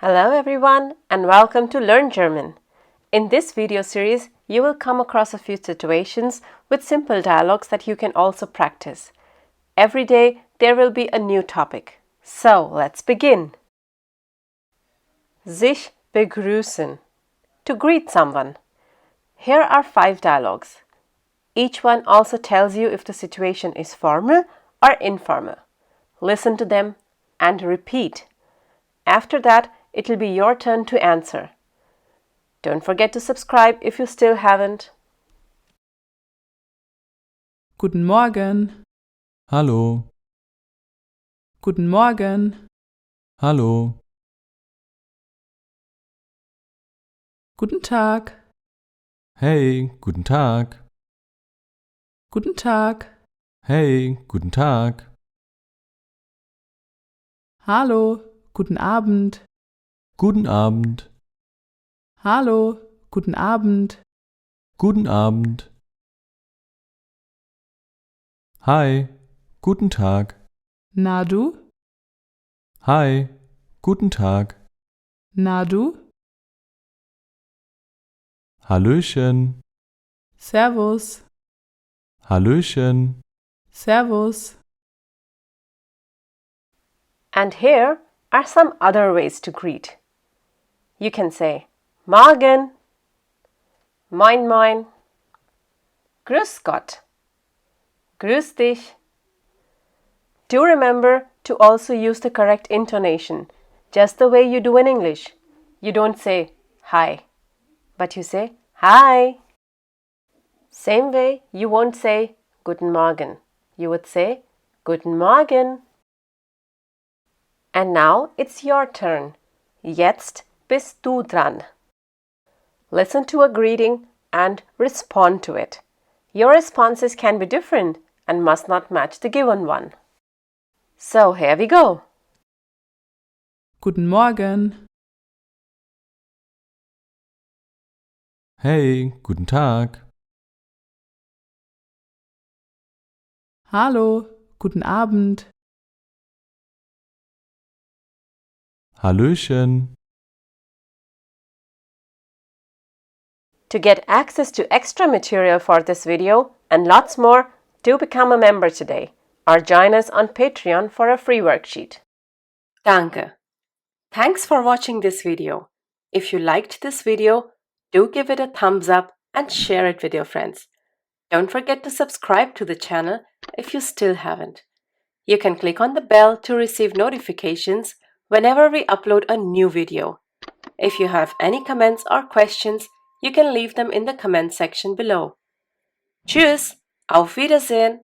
Hello everyone and welcome to Learn German. In this video series, you will come across a few situations with simple dialogues that you can also practice. Every day there will be a new topic. So let's begin. Sich, begrüßen. To greet someone. Here are 5 dialogues. Each one also tells you if the situation is formal or informal. Listen to them and repeat. After that, it'll be your turn to answer. Don't forget to subscribe if you still haven't. Guten Morgen. Hallo, Guten Morgen. hallo, Guten Tag. hey, guten Tag, Guten Tag. hey, guten Tag, Hallo. Guten Abend. guten Abend, Hallo. Guten Abend. guten Abend. Hi, guten Tag, Na du? hi, guten Tag, Na du? Hallöchen, Servus. Hallöchen, Servus. And here are some other ways to greet. You can say Morgen, Moin Moin, Grüß Gott, Grüß dich. Do remember to also use the correct intonation, just the way you do in English. You don't say hi, but you say hi. Same way, you won't say Guten Morgen. You would say Guten Morgen. And now it's your turn. Jetzt bist du dran. Listen to a greeting and respond to it. Your responses can be different and must not match the given one. So here we go. Guten Morgen. hey, guten Tag, Hallo. Guten Abend. Hallöchen. To get access to extra material for this video and lots more, do become a member today or join us on Patreon for a free worksheet. Danke. Thanks for watching this video. If you liked this video, do give it a thumbs up and share it with your friends. Don't forget to subscribe to the channel if you still haven't. You can click on the bell to receive notifications whenever we upload a new video. If you have any comments or questions, you can leave them in the comment section below. Tschüss, auf Wiedersehen!